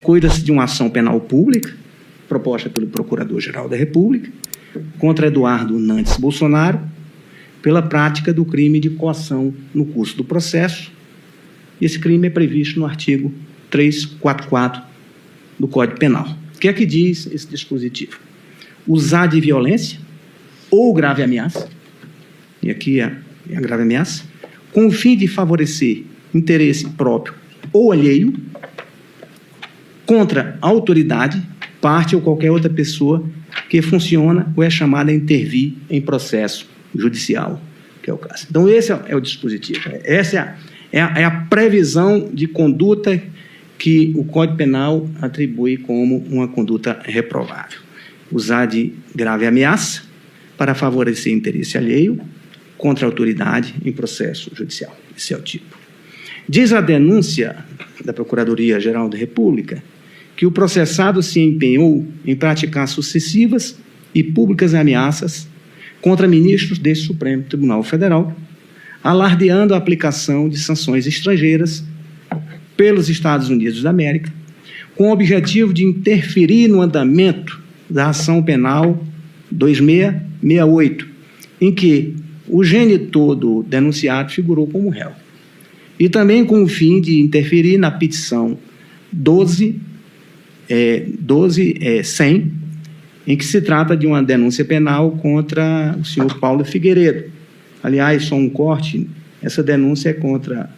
Cuida-se de uma ação penal pública, proposta pelo Procurador-Geral da República, contra Eduardo Nantes Bolsonaro, pela prática do crime de coação no curso do processo. Esse crime é previsto no artigo 344 do Código Penal. O que é que diz esse dispositivo? Usar de violência ou grave ameaça, e aqui é a grave ameaça, com o fim de favorecer interesse próprio ou alheio, contra a autoridade, parte ou qualquer outra pessoa que funciona ou é chamada a intervir em processo judicial, que é o caso. Então, esse é o dispositivo. Essa é a previsão de conduta que o Código Penal atribui como uma conduta reprovável. Usar de grave ameaça para favorecer interesse alheio contra a autoridade em processo judicial. Esse é o tipo. Diz a denúncia da Procuradoria-Geral da República que o processado se empenhou em praticar sucessivas e públicas ameaças contra ministros deste Supremo Tribunal Federal, alardeando a aplicação de sanções estrangeiras pelos Estados Unidos da América, com o objetivo de interferir no andamento da ação penal 2668, em que o genitor do denunciado figurou como réu, e também com o fim de interferir na petição 12.100, em que se trata de uma denúncia penal contra o senhor Paulo Figueiredo. Aliás, só um corte, essa denúncia é contra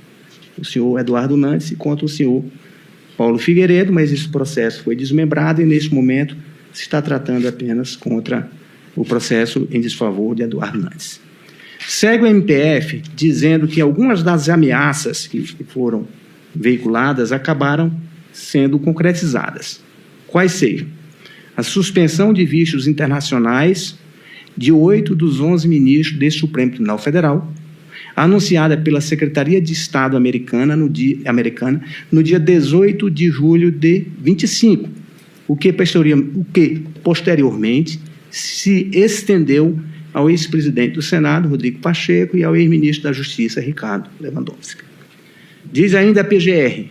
o senhor Eduardo Nantes e contra o senhor Paulo Figueiredo, mas esse processo foi desmembrado e, neste momento, se está tratando apenas contra o processo em desfavor de Eduardo Nantes. Segue o MPF dizendo que algumas das ameaças que foram veiculadas acabaram sendo concretizadas. Quais sejam? A suspensão de vistos internacionais de 8 dos 11 ministros deste Supremo Tribunal Federal, anunciada pela Secretaria de Estado americana no dia 18 de julho de 25, o que posteriormente se estendeu ao ex-presidente do Senado, Rodrigo Pacheco, e ao ex-ministro da Justiça, Ricardo Lewandowski. Diz ainda a PGR,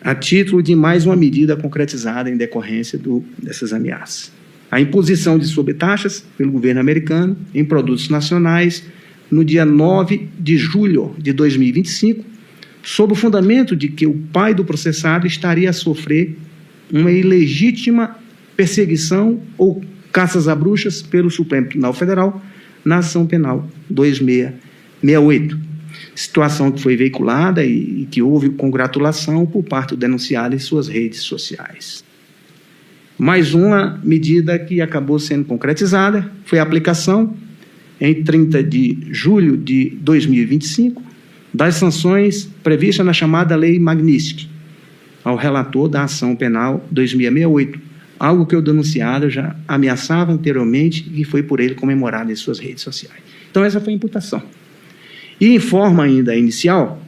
a título de mais uma medida concretizada em decorrência dessas ameaças: a imposição de sobretaxas pelo governo americano em produtos nacionais no dia 9 de julho de 2025, sob o fundamento de que o pai do processado estaria a sofrer uma ilegítima perseguição ou caças a bruxas pelo Supremo Tribunal Federal na ação penal 2668. Situação que foi veiculada e que houve congratulação por parte do denunciado em suas redes sociais. Mais uma medida que acabou sendo concretizada foi a aplicação, em 30 de julho de 2025, das sanções previstas na chamada Lei Magnitsky, ao relator da ação penal 2668, algo que o denunciado já ameaçava anteriormente e foi por ele comemorado em suas redes sociais. Então, essa foi a imputação. E informa ainda a inicial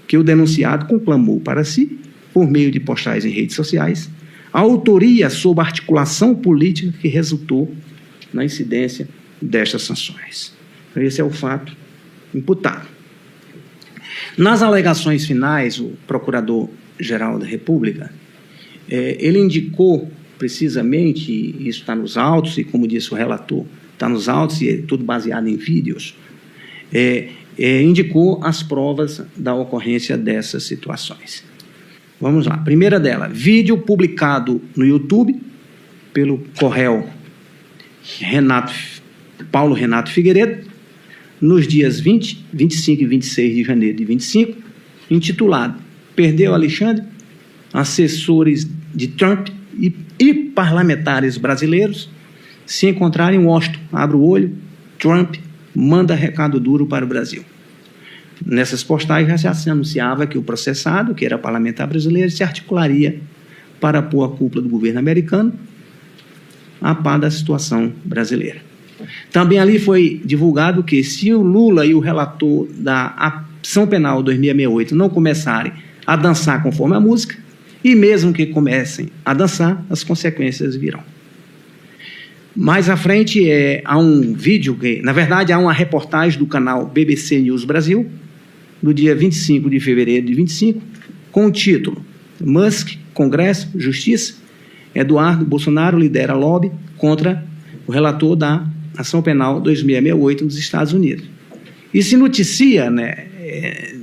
que o denunciado conclamou para si, por meio de postais em redes sociais, a autoria sob a articulação política que resultou na incidência destas sanções. Então, esse é o fato imputado. Nas alegações finais, o Procurador-Geral da República, ele indicou precisamente, e isso está nos autos, e como disse o relator, está nos autos e é tudo baseado em vídeos, indicou as provas da ocorrência dessas situações. Vamos lá. Primeira dela, vídeo publicado no YouTube pelo Correio Paulo Renato Figueiredo, nos dias 20, 25 e 26 de janeiro de 25, intitulado "Perdeu Alexandre? Assessores de Trump e parlamentares brasileiros se encontrarem em Washington. Abre o olho, Trump manda recado duro para o Brasil." Nessas postais já se anunciava que o processado, que era parlamentar brasileiro, se articularia para pôr a cúpula do governo americano a par da situação brasileira. Também ali foi divulgado que, se o Lula e o relator da ação penal 2668 não começarem a dançar conforme a música, e mesmo que comecem a dançar, as consequências virão. Mais à frente, há um vídeo, na verdade, há uma reportagem do canal BBC News Brasil, no dia 25 de fevereiro de 25, com o título Musk, Congresso, Justiça. Eduardo Bolsonaro lidera lobby contra o relator da Ação Penal 2668 nos Estados Unidos. E se noticia, né,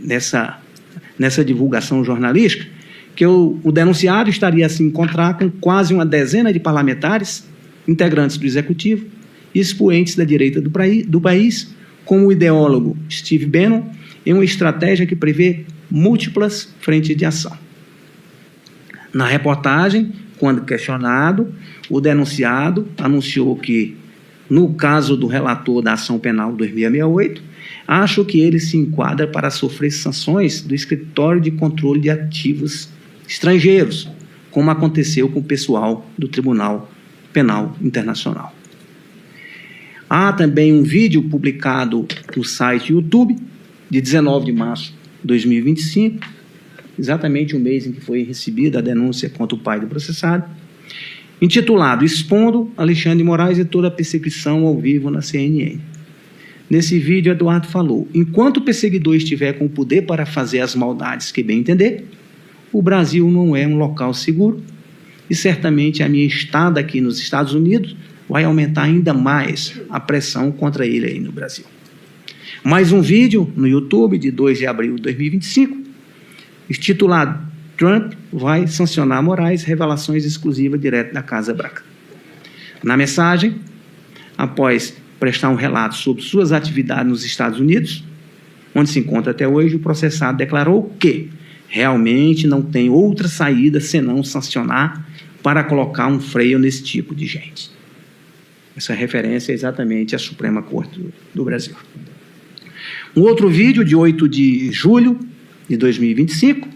nessa divulgação jornalística que o denunciado estaria a se encontrar com quase uma dezena de parlamentares, integrantes do Executivo e expoentes da direita do país, como o ideólogo Steve Bannon, em uma estratégia que prevê múltiplas frentes de ação. Na reportagem, quando questionado, o denunciado anunciou que, no caso do relator da Ação Penal 2668, acho que ele se enquadra para sofrer sanções do Escritório de Controle de Ativos Estrangeiros, como aconteceu com o pessoal do Tribunal Penal Internacional. Há também um vídeo publicado no site YouTube, de 19 de março de 2025, exatamente o mês em que foi recebida a denúncia contra o pai do processado, intitulado Expondo Alexandre de Moraes e toda a perseguição ao vivo na CNN. Nesse vídeo, Eduardo falou: enquanto o perseguidor estiver com o poder para fazer as maldades que bem entender, o Brasil não é um local seguro e certamente a minha estada aqui nos Estados Unidos vai aumentar ainda mais a pressão contra ele aí no Brasil. Mais um vídeo no YouTube de 2 de abril de 2025, intitulado Trump vai sancionar Moraes, revelações exclusivas direto da Casa Branca. Na mensagem, após prestar um relato sobre suas atividades nos Estados Unidos, onde se encontra até hoje, o processado declarou que realmente não tem outra saída senão sancionar para colocar um freio nesse tipo de gente. Essa referência é exatamente à Suprema Corte do Brasil. Um outro vídeo de 8 de julho de 2025,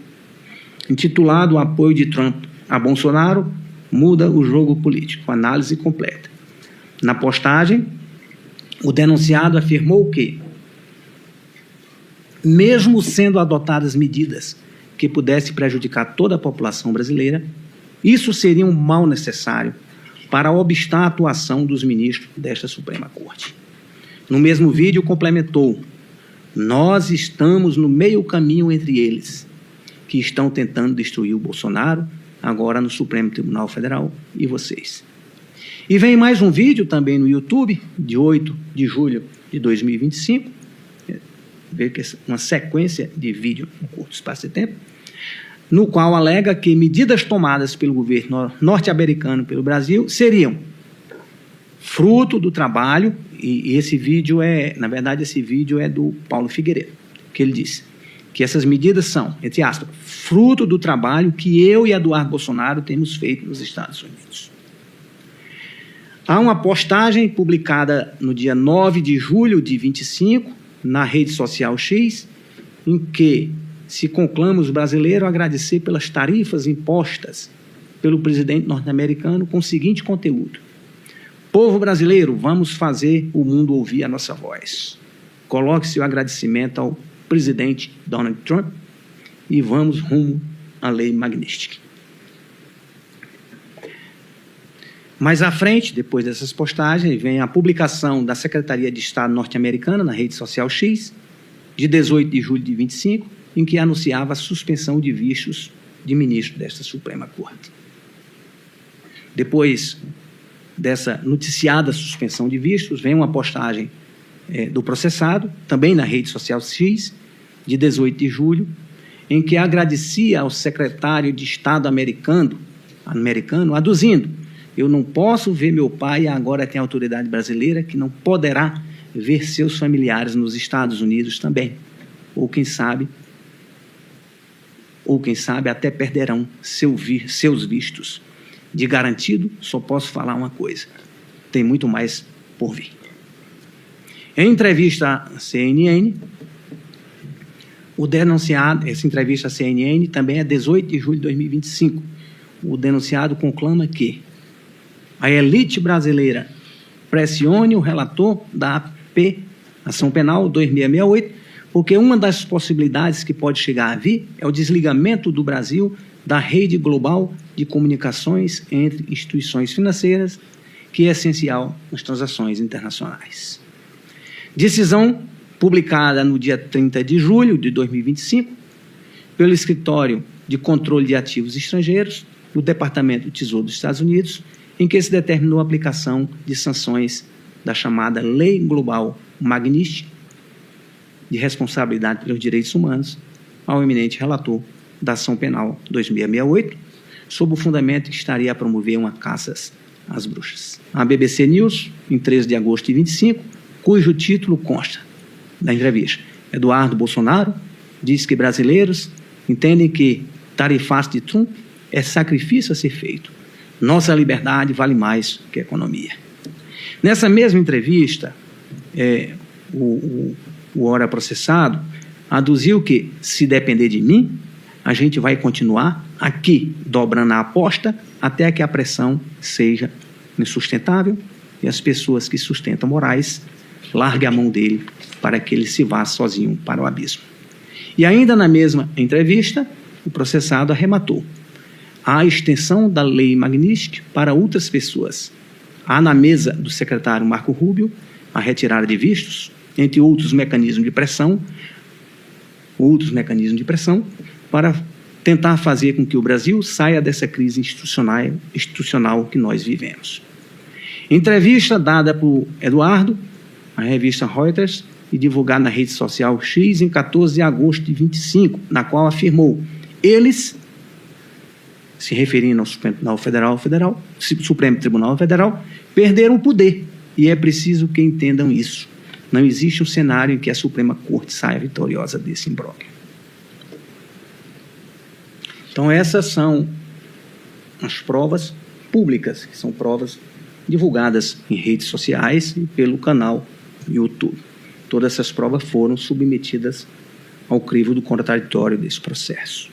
intitulado O apoio de Trump a Bolsonaro muda o jogo político, análise completa. Na postagem, o denunciado afirmou que, mesmo sendo adotadas medidas que pudessem prejudicar toda a população brasileira, isso seria um mal necessário para obstar a atuação dos ministros desta Suprema Corte. No mesmo vídeo, complementou: nós estamos no meio caminho entre eles, que estão tentando destruir o Bolsonaro, agora no Supremo Tribunal Federal, e vocês. E vem mais um vídeo também no YouTube, de 8 de julho de 2025, vê que uma sequência de vídeo em curto espaço de tempo, no qual alega que medidas tomadas pelo governo norte-americano pelo Brasil seriam fruto do trabalho, e esse vídeo na verdade, esse vídeo é do Paulo Figueiredo, que ele disse que essas medidas são, entre aspas, fruto do trabalho que eu e Eduardo Bolsonaro temos feito nos Estados Unidos. Há uma postagem publicada no dia 9 de julho de 25, na rede social X, em que se conclama os brasileiros a agradecer pelas tarifas impostas pelo presidente norte-americano com o seguinte conteúdo: povo brasileiro, vamos fazer o mundo ouvir a nossa voz. Coloque seu agradecimento ao presidente Donald Trump e vamos rumo à lei Magnitsky. Mais à frente, depois dessas postagens, vem a publicação da Secretaria de Estado norte-americana na rede social X, de 18 de julho de 25, em que anunciava a suspensão de vistos de ministro desta Suprema Corte. Depois dessa noticiada suspensão de vistos, vem uma postagem do processado, também na rede social X, de 18 de julho, em que agradecia ao secretário de Estado americano, aduzindo: eu não posso ver meu pai e agora tem autoridade brasileira que não poderá ver seus familiares nos Estados Unidos também. Ou quem sabe até perderão seus vistos. De garantido, só posso falar uma coisa: tem muito mais por vir. Em entrevista à CNN, o denunciado, essa entrevista à CNN também é 18 de julho de 2025, o denunciado conclama que a elite brasileira pressione o relator da AP, Ação Penal 2668, porque uma das possibilidades que pode chegar a vir é o desligamento do Brasil da rede global de comunicações entre instituições financeiras, que é essencial nas transações internacionais. Decisão publicada no dia 30 de julho de 2025 pelo Escritório de Controle de Ativos Estrangeiros do Departamento do Tesouro dos Estados Unidos, em que se determinou a aplicação de sanções da chamada Lei Global Magnitsky de responsabilidade pelos direitos humanos ao eminente relator da Ação Penal 2668, sob o fundamento que estaria a promover uma caça às bruxas. A BBC News, em 13 de agosto de 25, cujo título consta da entrevista. Eduardo Bolsonaro diz que brasileiros entendem que tarifaço de Trump é sacrifício a ser feito. Nossa liberdade vale mais que a economia. Nessa mesma entrevista, o ora processado aduziu que, se depender de mim, a gente vai continuar aqui, dobrando a aposta, até que a pressão seja insustentável e as pessoas que sustentam Moraes larguem a mão dele para que ele se vá sozinho para o abismo. E ainda na mesma entrevista, o processado arrematou: há a extensão da Lei Magnitsky para outras pessoas. Há na mesa do secretário Marco Rubio a retirada de vistos, entre outros mecanismos de pressão, para tentar fazer com que o Brasil saia dessa crise institucional que nós vivemos. Entrevista dada por Eduardo à revista Reuters e divulgada na rede social X em 14 de agosto de 25, na qual afirmou: eles, se referindo ao Supremo Tribunal Federal, perderam o poder, e é preciso que entendam isso. Não existe um cenário em que a Suprema Corte saia vitoriosa desse imbróglio. Então, essas são as provas públicas, que são provas divulgadas em redes sociais e pelo canal YouTube. Todas essas provas foram submetidas ao crivo do contraditório desse processo.